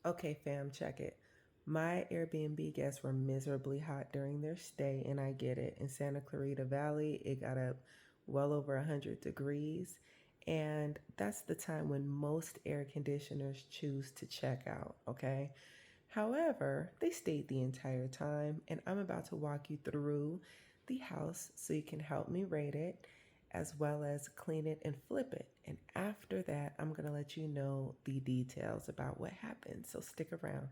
Okay, fam, check it. My Airbnb guests were miserably hot during their stay, and I get it. In Santa Clarita Valley, it got up well over 100 degrees, and that's the time when most air conditioners choose to check out, okay? However, they stayed the entire time, and I'm about to walk you through the house so you can help me rate it as well as clean it and flip it. And after that, I'm going to let you know the details about what happened. So stick around.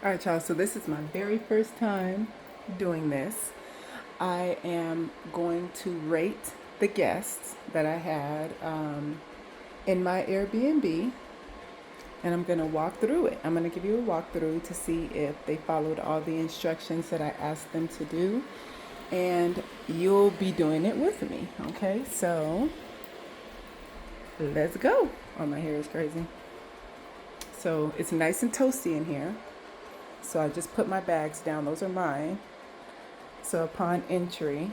All right, y'all. So this is my very first time doing this. I am going to rate the guests that I had in my Airbnb, and I'm going to walk through it. I'm going to give you a walkthrough to see if they followed all the instructions that I asked them to do, and you'll be doing it with me. Okay, so let's go. Oh, my hair is crazy. So it's nice and toasty in here. So I just put my bags down. Those are mine. So upon entry,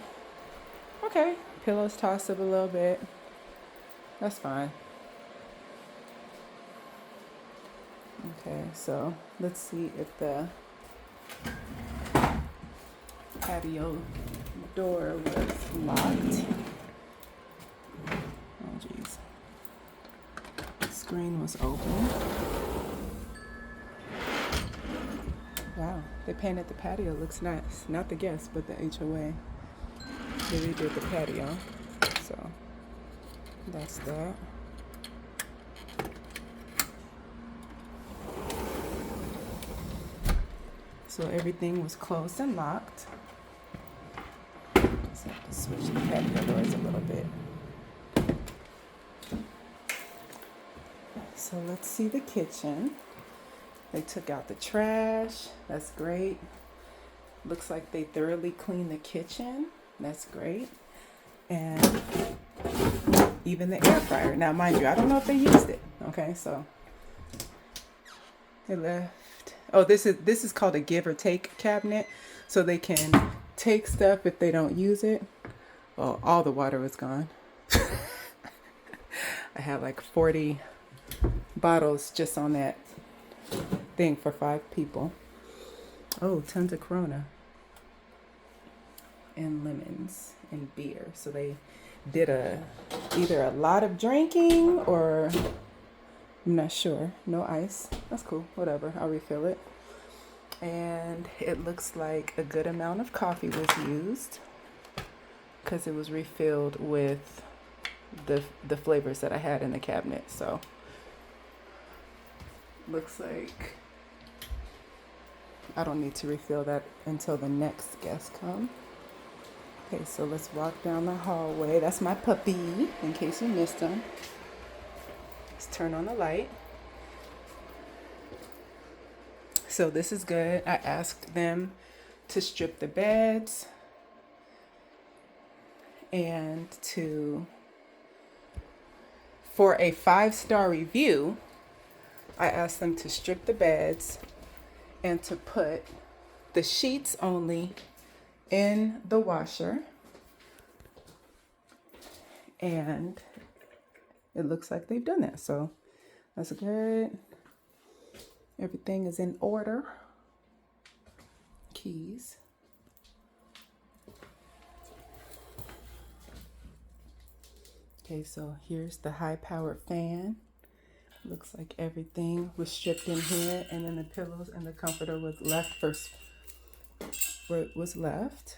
okay, pillows tossed up a little bit. That's fine. Okay, so let's see if the patio door was locked. Oh, geez. Screen was open. Wow, they painted the patio. Looks nice. Not the guests, but the HOA. They redid the patio. So that's that. So everything was closed and locked. Just have to switch the patio doors a little bit. So let's see the kitchen. They took out the trash. That's great. Looks like they thoroughly cleaned the kitchen. That's great. And even the air fryer. Now, mind you, I don't know if they used it. Okay, so they left. Oh, this is called a give or take cabinet. So they can take stuff if they don't use it. Well, all the water was gone. I had like 40 bottles just on that thing for 5 people. Oh, tons of Corona and lemons and beer. So they did either a lot of drinking or I'm not sure. No ice. That's cool. Whatever. I'll refill it. And it looks like a good amount of coffee was used because it was refilled with the flavors that I had in the cabinet. So looks like I don't need to refill that until the next guest come. Okay, so let's walk down the hallway. That's my puppy, in case you missed him. Let's turn on the light. So this is good. I asked them to strip the beds and for a 5-star review, I asked them to strip the beds and to put the sheets only in the washer. And it looks like they've done that. So that's good. Everything is in order. Keys. Okay, so here's the high-powered fan. Looks like everything was stripped in here, and then the pillows and the comforter was left first where it was left.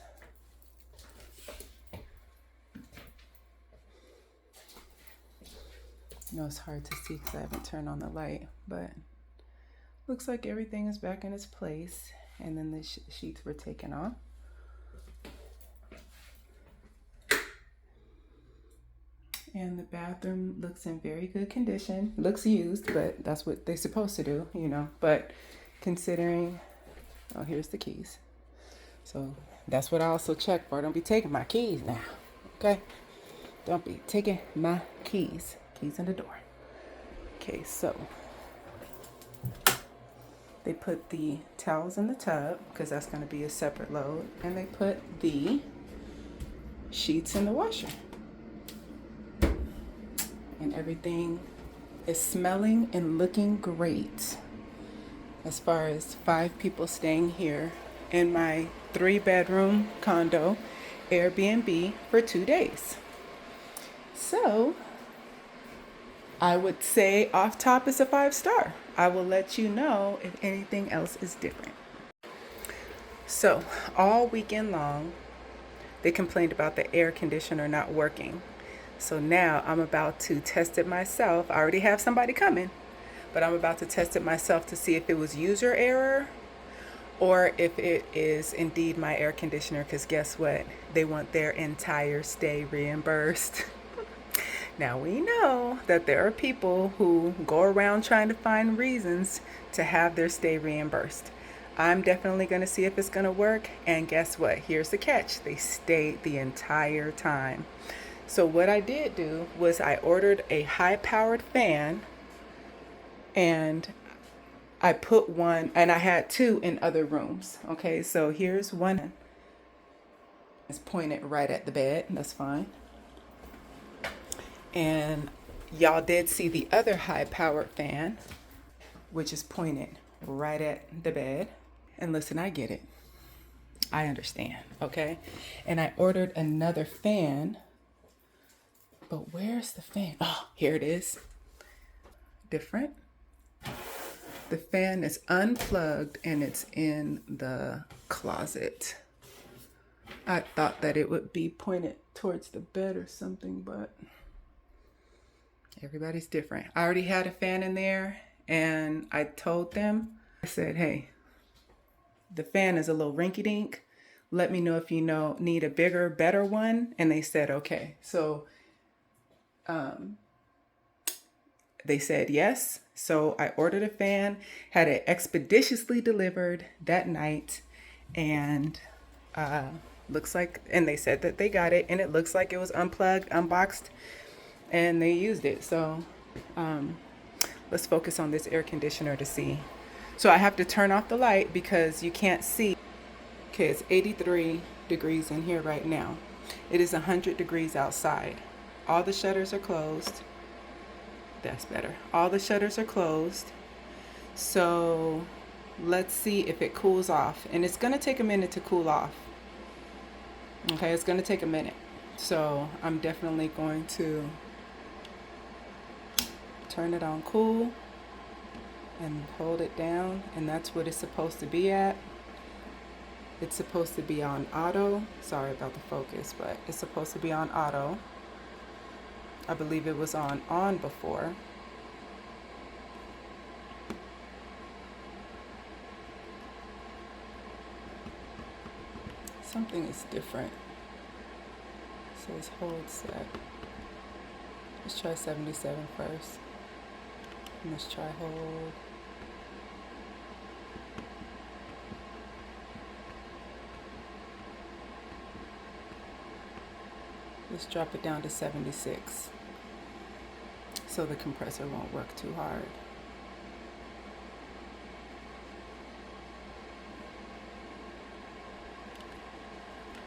You know, it's hard to see because I haven't turned on the light, but looks like everything is back in its place, and then the sheets were taken off. And the bathroom looks in very good condition. Looks used, but that's what they're supposed to do, you know. But considering, oh, here's the keys. So that's what I also check for. Don't be taking my keys now, okay? Don't be taking my keys. Keys in the door. Okay, so They put the towels in the tub because that's going to be a separate load. And they put the sheets in the washer. And everything is smelling and looking great. As far as 5 people staying here in my 3-bedroom condo Airbnb for 2 days. So I would say off top is a 5-star. I will let you know if anything else is different. So all weekend long, they complained about the air conditioner not working. So now I'm about to test it myself. I already have somebody coming, but I'm about to test it myself to see if it was user error or if it is indeed my air conditioner, because guess what? They want their entire stay reimbursed. Now we know that there are people who go around trying to find reasons to have their stay reimbursed. I'm definitely going to see if it's going to work, and guess what? Here's the catch. They stayed the entire time. So what I did do was I ordered a high-powered fan, and I put one, and I had 2 in other rooms. Okay, so here's one. It's pointed right at the bed. That's fine. And y'all did see the other high-powered fan, which is pointed right at the bed. And listen, I get it. I understand, okay? And I ordered another fan. But where's the fan? Oh, here it is. Different. The fan is unplugged and it's in the closet. I thought that it would be pointed towards the bed or something, but everybody's different. I already had a fan in there and I told them, I said, hey, the fan is a little rinky-dink. Let me know if you need a bigger, better one. And they said, okay. So they said yes. So I ordered a fan, had it expeditiously delivered that night, and looks like, and they said that they got it, and it looks like it was unplugged, unboxed, and they used it. So let's focus on this air conditioner to see. So I have to turn off the light because you can't see. Okay, it's 83 degrees in here right now. It is 100 degrees outside. All the shutters are closed. That's better. All the shutters are closed. So let's see if it cools off. And it's going to take a minute to cool off. Okay, it's going to take a minute. So I'm definitely going to turn it on cool and hold it down. And that's what it's supposed to be at. It's supposed to be on auto. Sorry about the focus, but it's supposed to be on auto. I believe it was on before. Something is different. It says hold set. Let's try 77 first. And let's try hold. Let's drop it down to 76 so the compressor won't work too hard.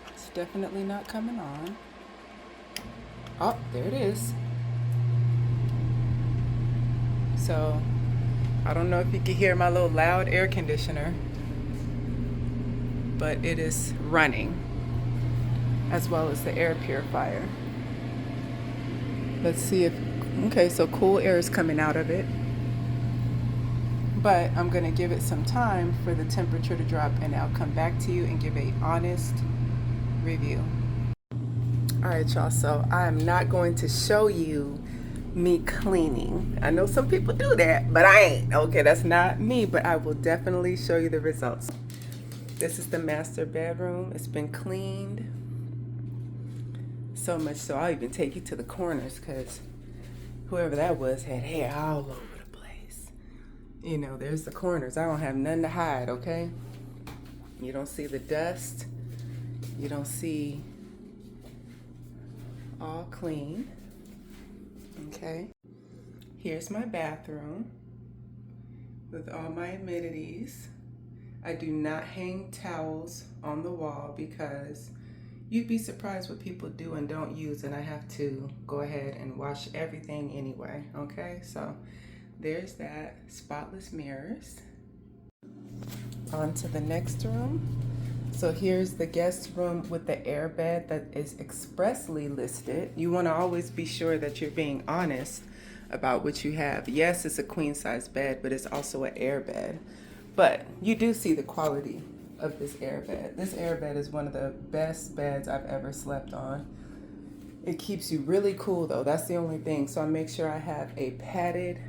It's definitely not coming on. Oh, there it is. So I don't know if you can hear my little loud air conditioner, but it is running, as well as the air purifier. Let's see if, okay, so cool air is coming out of it. But I'm gonna give it some time for the temperature to drop, and I'll come back to you and give an honest review. All right, y'all, so I am not going to show you me cleaning. I know some people do that, but I ain't. Okay, that's not me, but I will definitely show you the results. This is the master bedroom. It's been cleaned. So much so I'll even take you to the corners because whoever that was had hair all over the place. You know, there's the corners. I don't have nothing to hide, okay? You don't see the dust. You don't see all clean. Okay. Here's my bathroom with all my amenities. I do not hang towels on the wall because you'd be surprised what people do and don't use, and I have to go ahead and wash everything anyway, okay? So there's that. Spotless mirrors. On to the next room. So here's the guest room with the air bed that is expressly listed. You want to always be sure that you're being honest about what you have. Yes, it's a queen size bed, but it's also an air bed. But you do see the quality of this air bed. This air bed is one of the best beds I've ever slept on. It keeps you really cool though. That's the only thing. So I make sure I have a padded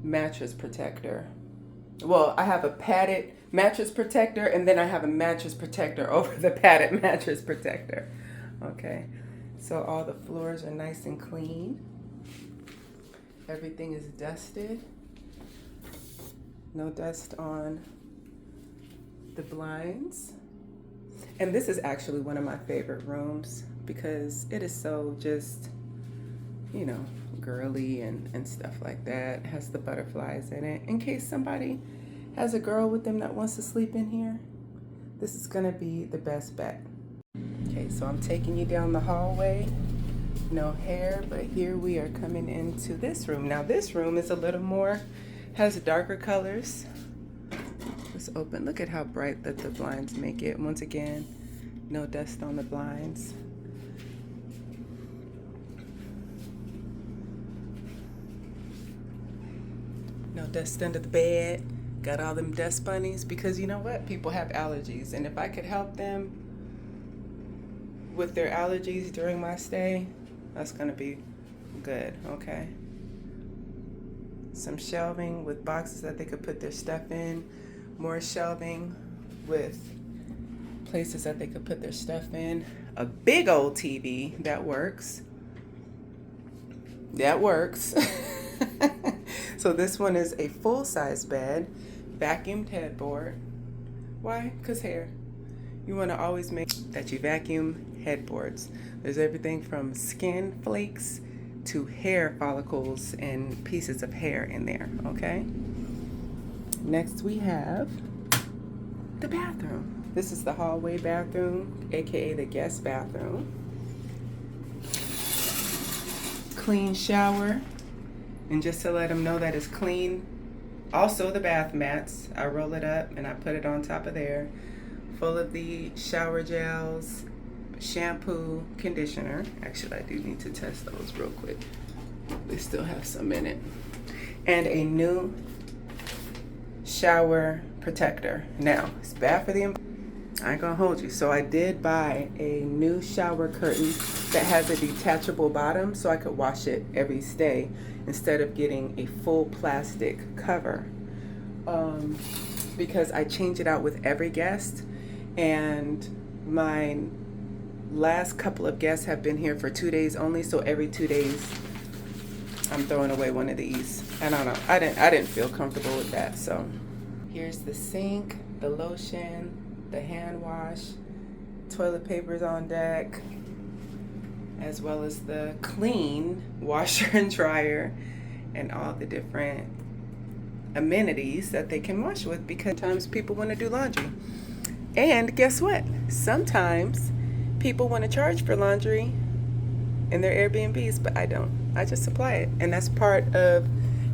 mattress protector. Well, I have a padded mattress protector, and then I have a mattress protector over the padded mattress protector. Okay, so all the floors are nice and clean. Everything is dusted. No dust on the blinds. And this is actually one of my favorite rooms because it is so just, you know, girly and stuff like that. It has the butterflies in it. In case somebody has a girl with them that wants to sleep in here, this is gonna be the best bet. Okay, so I'm taking you down the hallway. No hair, but here we are coming into this room. Now this room is a little more, has darker colors. Let's open, look at how bright that the blinds make it. Once again, no dust on the blinds. No dust under the bed. Got all them dust bunnies because you know what? People have allergies, and if I could help them with their allergies during my stay, that's gonna be good, okay? Some shelving with boxes that they could put their stuff in. More shelving with places that they could put their stuff in. A big old TV that works. That works. So this one is a full-size bed, vacuumed headboard. Why? Because hair. You want to always make that you vacuum headboards. There's everything from skin flakes to hair follicles and pieces of hair in there, okay? Next we have the bathroom. This is the hallway bathroom, aka the guest bathroom. Clean shower. And just to let them know that it's clean, also the bath mats, I roll it up and I put it on top of there, full of the shower gels, shampoo, conditioner. Actually, I do need to test those real quick. They still have some in it. And a new shower protector. Now, it's bad for the I ain't gonna hold you. So I did buy a new shower curtain that has a detachable bottom so I could wash it every stay instead of getting a full plastic cover. Because I change it out with every guest, and my last couple of guests have been here for 2 days only, so every 2 days I'm throwing away one of these. And I don't know, I didn't feel comfortable with that. So here's the sink, the lotion, the hand wash, toilet paper's on deck, as well as the clean washer and dryer and all the different amenities that they can wash with, because sometimes people want to do laundry. And guess what? Sometimes people want to charge for laundry in their Airbnbs, but I don't. I just supply it. And that's part of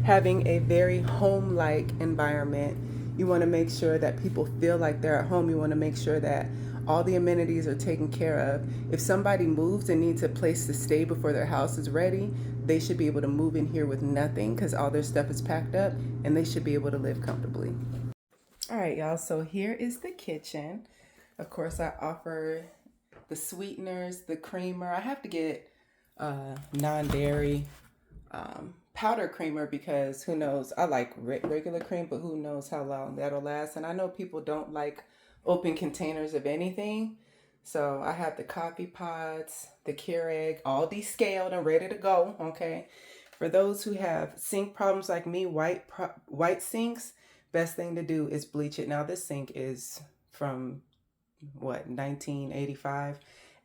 having a very home-like environment. You want to make sure that people feel like they're at home. You want to make sure that all the amenities are taken care of. If somebody moves and needs a place to stay before their house is ready, they should be able to move in here with nothing because all their stuff is packed up, and they should be able to live comfortably. All right, y'all, so here is the kitchen. Of course, I offer the sweeteners, the creamer. I have to get non-dairy powder creamer because who knows, I like regular cream, but who knows how long that'll last. And I know people don't like open containers of anything. So I have the coffee pods, the Keurig, all descaled and ready to go, okay? For those who have sink problems like me, white sinks, best thing to do is bleach it. Now this sink is from, what, 1985?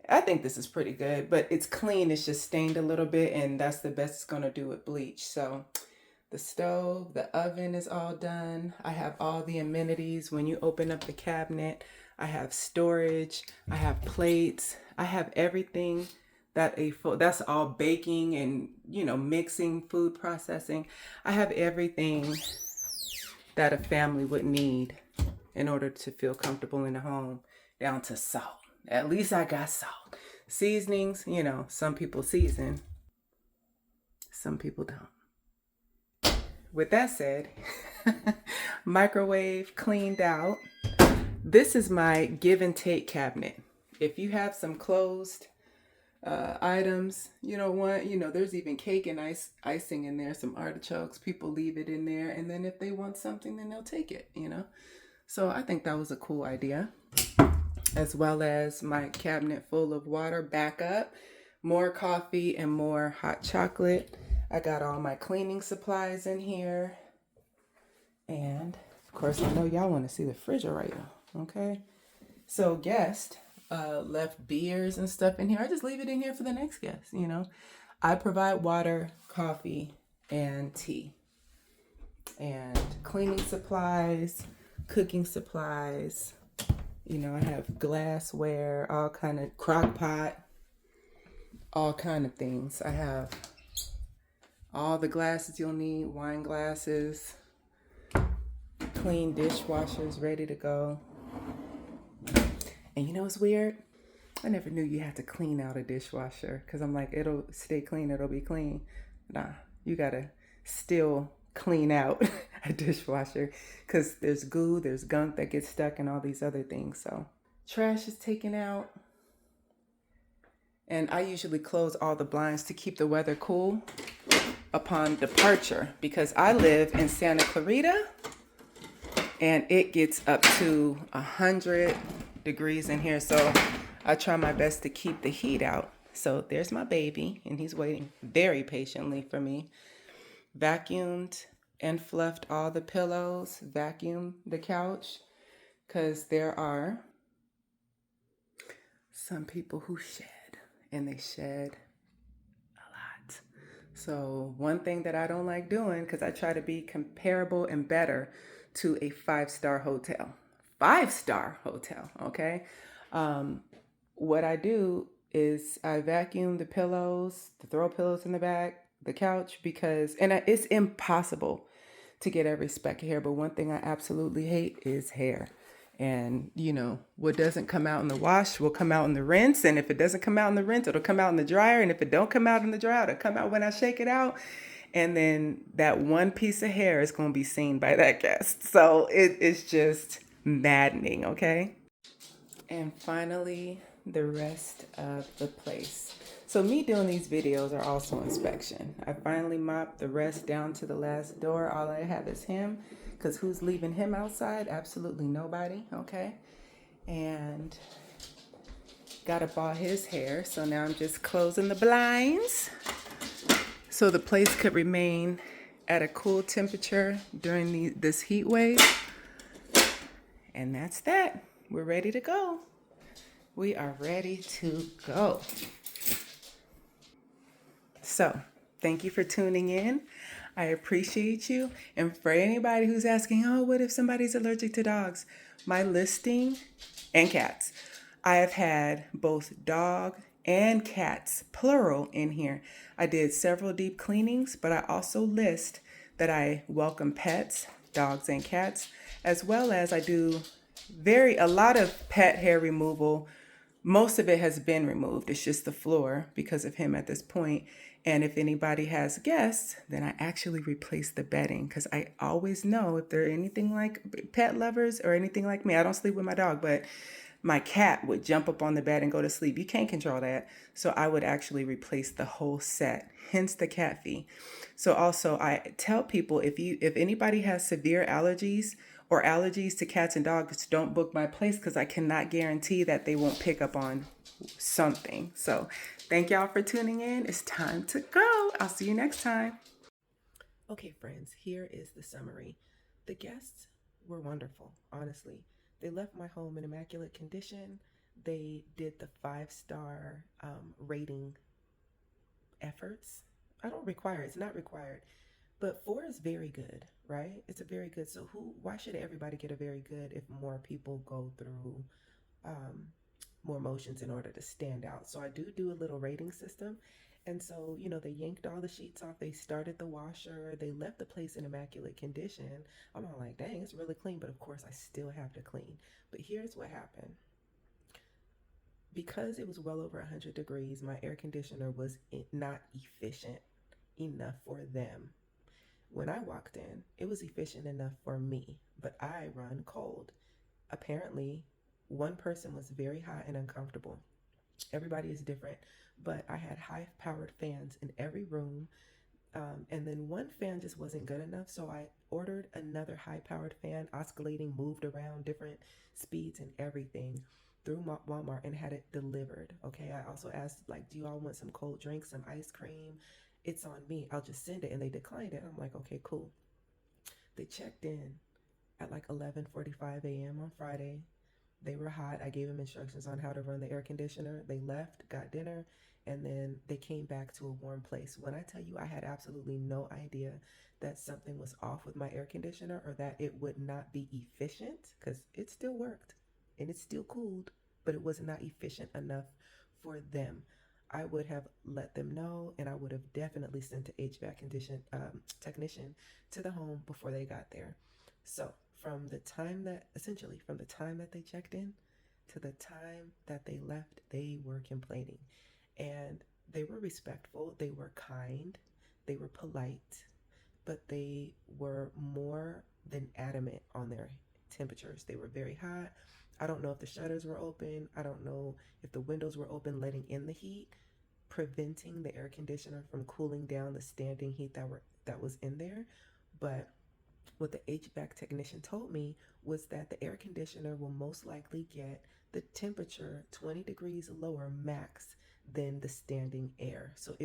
I think this is pretty good, but it's clean. It's just stained a little bit, and that's the best it's going to do with bleach. So The stove, the oven is all done. I have all the amenities. When you open up the cabinet, I have storage, I have plates, I have everything that's all baking and, mixing, food processing. I have everything that a family would need in order to feel comfortable in the home, down to salt. At least I got salt. Seasonings, some people season, some people don't. With that said, microwave cleaned out. This is my give and take cabinet. If you have some closed items, you don't want, there's even cake and icing in there, some artichokes. People leave it in there, and then if they want something, then they'll take it, So I think that was a cool idea. As well as my cabinet full of water backup, more coffee and more hot chocolate. I got all my cleaning supplies in here. And of course, I know y'all want to see the refrigerator, okay? So guest left beers and stuff in here. I just leave it in here for the next guest, I provide water, coffee, and tea. And cleaning supplies, cooking supplies. I have glassware, all kind of crock pot, all kind of things. I have all the glasses you'll need, wine glasses, clean dishwashers ready to go. And it's weird? I never knew you had to clean out a dishwasher because I'm like, it'll stay clean, it'll be clean. Nah, you gotta still clean out a dishwasher because there's goo, there's gunk that gets stuck and all these other things. So trash is taken out. And I usually close all the blinds to keep the weather cool upon departure because I live in Santa Clarita and it gets up to 100 degrees in here. So I try my best to keep the heat out. So there's my baby and he's waiting very patiently for me. Vacuumed and fluffed all the pillows, vacuumed the couch, because there are some people who shed, and they shed a lot. So one thing that I don't like doing, because I try to be comparable and better to a 5-star hotel. 5-star hotel, okay? What I do is I vacuum the pillows, the throw pillows in the back, the couch, because it's impossible to get every speck of hair, but one thing I absolutely hate is hair. And what doesn't come out in the wash will come out in the rinse, and if it doesn't come out in the rinse, it'll come out in the dryer, and if it don't come out in the dryer, it'll come out when I shake it out, and then that one piece of hair is going to be seen by that guest. So it's just maddening, okay? And finally, the rest of the place. So me doing these videos are also inspection. I finally mopped the rest down to the last door. All I have is him, because who's leaving him outside? Absolutely nobody, okay? And got up all his hair. So now I'm just closing the blinds so the place could remain at a cool temperature during this heat wave. And that's that. We're ready to go. We are ready to go. So, thank you for tuning in. I appreciate you. And for anybody who's asking, oh, what if somebody's allergic to dogs? My listing and cats. I have had both dog and cats, plural, in here. I did several deep cleanings, but I also list that I welcome pets, dogs and cats, as well as I do a lot of pet hair removal. Most of it has been removed. It's just the floor because of him at this point. And if anybody has guests, then I actually replace the bedding because I always know if they're anything like pet lovers or anything like me. I don't sleep with my dog, but my cat would jump up on the bed and go to sleep. You can't control that. So I would actually replace the whole set, hence the cat fee. So also I tell people if anybody has severe allergies or allergies to cats and dogs, don't book my place because I cannot guarantee that they won't pick up on something. So thank y'all for tuning in. It's time to go. I'll see you next time. Okay, friends, here is the summary. The guests were wonderful, honestly. They left my home in immaculate condition. They did the 5-star rating efforts. I don't require it. It's not required. But 4 is very good, right? It's a very good. So why should everybody get a very good if more people go through um, more motions in order to stand out? So I do a little rating system. And so, they yanked all the sheets off. They started the washer. They left the place in immaculate condition. I'm all like, dang, it's really clean. But of course, I still have to clean. But here's what happened. Because it was well over 100 degrees, my air conditioner was not efficient enough for them. When I walked in, it was efficient enough for me, but I run cold. Apparently, one person was very hot and uncomfortable. Everybody is different, but I had high powered fans in every room. And then one fan just wasn't good enough, so I ordered another high powered fan, oscillating, moved around different speeds and everything through Walmart and had it delivered. Okay, I also asked, like, do you all want some cold drinks, some ice cream? It's on me. I'll just send it. And they declined it. I'm like, okay, cool. They checked in at like 11:45 a.m. on Friday. They were hot. I gave them instructions on how to run the air conditioner. They left, got dinner, and then they came back to a warm place. When I tell you I had absolutely no idea that something was off with my air conditioner or that it would not be efficient, because it still worked and it still cooled, but it was not efficient enough for them. I would have let them know, and I would have definitely sent an HVAC technician to the home before they got there. So from the time that they checked in to the time that they left, they were complaining. And they were respectful, they were kind, they were polite, but they were more than adamant on their temperatures. They were very hot. I don't know if the shutters were open. I don't know if the windows were open, letting in the heat, preventing the air conditioner from cooling down the standing heat that was in there. But what the HVAC technician told me was that the air conditioner will most likely get the temperature 20 degrees lower max than the standing air. So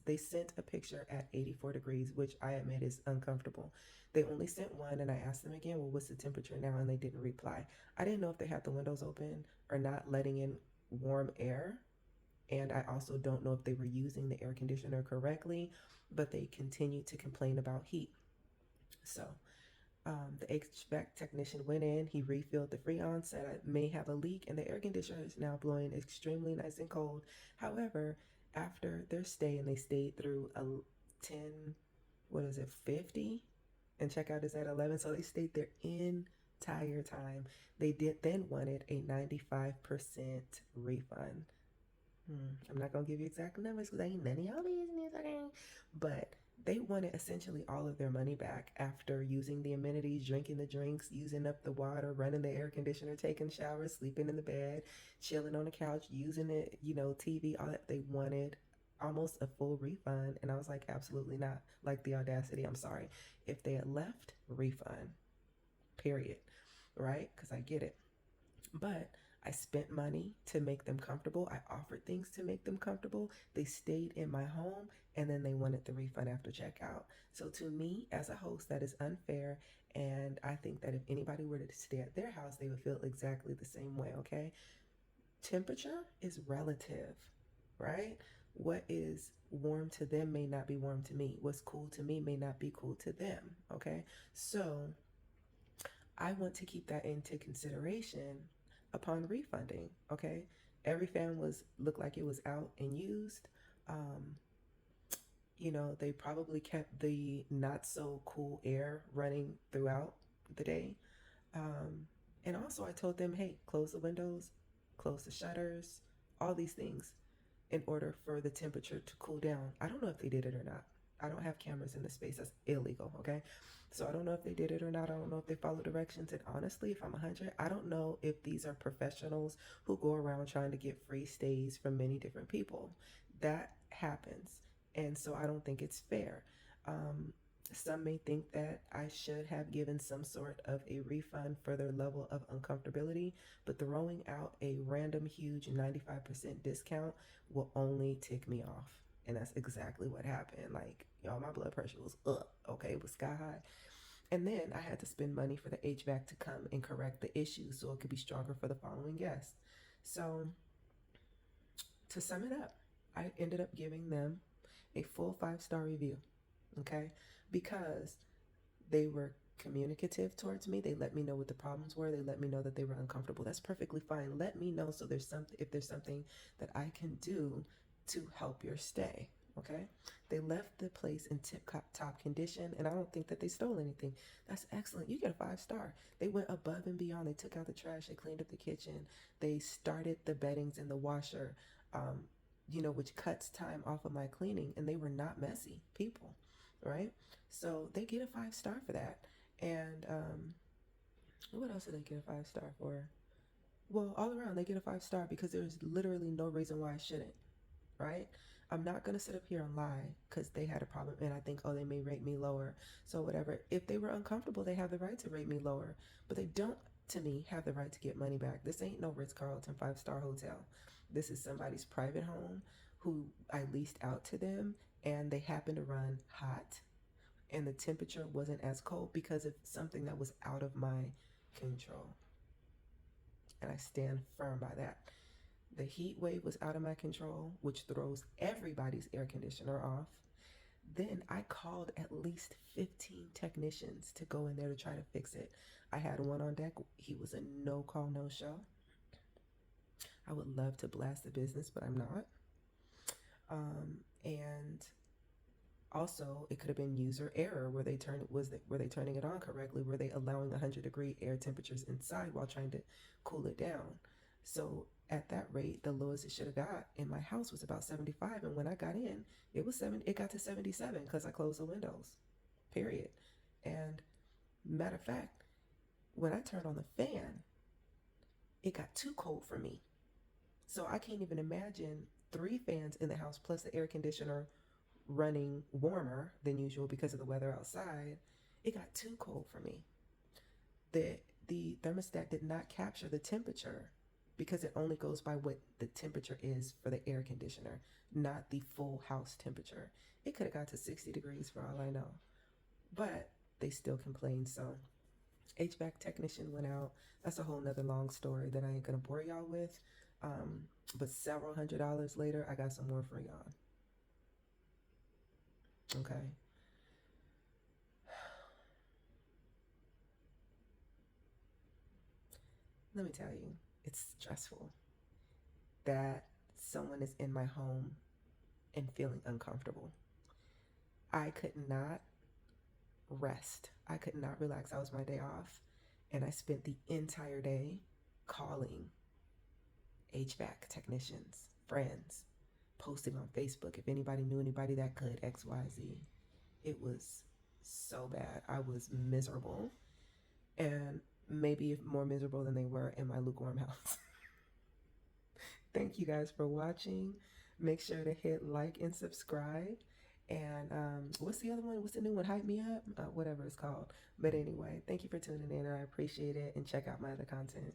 they sent a picture at 84 degrees, which I admit is uncomfortable. They only sent one, and I asked them again, well, what's the temperature now? And they didn't reply. I didn't know if they had the windows open or not letting in warm air. And I also don't know if they were using the air conditioner correctly, but they continued to complain about heat. So the HVAC technician went in, he refilled the Freon, said I may have a leak, and the air conditioner is now blowing extremely nice and cold. However, after their stay, and they stayed through a 10, what is it, 50? And checkout is at 11, so they stayed their entire time. They did then wanted a 95% refund. I'm not gonna give you exact numbers because ain't none of y'all business, okay? But they wanted essentially all of their money back after using the amenities, drinking the drinks, using up the water, running the air conditioner, taking showers, sleeping in the bed, chilling on the couch, using it, TV, all that. They wanted almost a full refund. And I was like, absolutely not. Like, the audacity. I'm sorry. If they had left, refund, period. Right? Because I get it. But I spent money to make them comfortable. I offered things to make them comfortable. They stayed in my home, and then they wanted the refund after checkout. So to me, as a host, that is unfair. And I think that if anybody were to stay at their house, they would feel exactly the same way, okay? Temperature is relative, right? What is warm to them may not be warm to me. What's cool to me may not be cool to them, okay? So I want to keep that into consideration upon refunding. Okay, every fan was looked like it was out and used. Um, they probably kept the not so cool air running throughout the day. Um, and also, I told them, hey, close the windows, close the shutters, all these things in order for the temperature to cool down. I don't know if they did it or not. I don't have cameras in the space. That's illegal, okay? So I don't know if they did it or not. I don't know if they followed directions. And honestly, if I'm 100, I don't know if these are professionals who go around trying to get free stays from many different people. That happens. And so I don't think it's fair. Um, some may think that I should have given some sort of a refund for their level of uncomfortability, but throwing out a random huge 95% discount will only tick me off. And that's exactly what happened. Like, y'all, my blood pressure was up, okay? It was sky high. And then I had to spend money for the HVAC to come and correct the issue so it could be stronger for the following guests. So, to sum it up, I ended up giving them a full 5-star review. Okay? Because they were communicative towards me. They let me know what the problems were. They let me know that they were uncomfortable. That's perfectly fine. Let me know so there's something if there's something that I can do to help your stay. Okay? They left the place in tip top condition, and I don't think that they stole anything. That's excellent. You get a 5 star. They went above and beyond. They took out the trash. They cleaned up the kitchen. They started the beddings in the washer, um, which cuts time off of my cleaning, and they were not messy people, right? So they get a 5 star for that. And what else did they get a 5 star for? Well, all around they get a 5 star because there's literally no reason why I shouldn't, right? I'm not gonna sit up here and lie because they had a problem and I think, oh, they may rate me lower. So whatever. If they were uncomfortable, they have the right to rate me lower. But they don't, to me, have the right to get money back. This ain't no Ritz-Carlton 5 star hotel. This is somebody's private home who I leased out to them, and they happen to run hot, and the temperature wasn't as cold because of something that was out of my control. And I stand firm by that. The heat wave was out of my control, which throws everybody's air conditioner off. Then I called at least 15 technicians to go in there to try to fix it. I had one on deck. He was a no call, no show. I would love to blast the business, but I'm not. And also, it could have been user error. Were they turning it on correctly? Were they allowing 100-degree air temperatures inside while trying to cool it down? So at that rate, the lowest it should have got in my house was about 75, and when I got in, it was 7. It got to 77 because I closed the windows. Period. And matter of fact, when I turned on the fan, it got too cold for me. So I can't even imagine 3 fans in the house plus the air conditioner running warmer than usual because of the weather outside. It got too cold for me. The thermostat did not capture the temperature because it only goes by what the temperature is for the air conditioner, not the full house temperature. It could have got to 60 degrees for all I know. But they still complained, so HVAC technician went out. That's a whole nother long story that I ain't gonna bore y'all with. But several $100s later, I got some more for y'all. Okay. Let me tell you, it's stressful that someone is in my home and feeling uncomfortable. I could not rest. I could not relax. I was my day off. And I spent the entire day calling HVAC technicians, friends, posting on Facebook if anybody knew anybody that could XYZ. It was so bad. I was miserable, and maybe more miserable than they were in my lukewarm house. Thank you guys for watching. Make sure to hit like and subscribe. And what's the other one? What's the new one? Hype Me Up? Whatever it's called. But anyway, thank you for tuning in. I appreciate it. And check out my other content.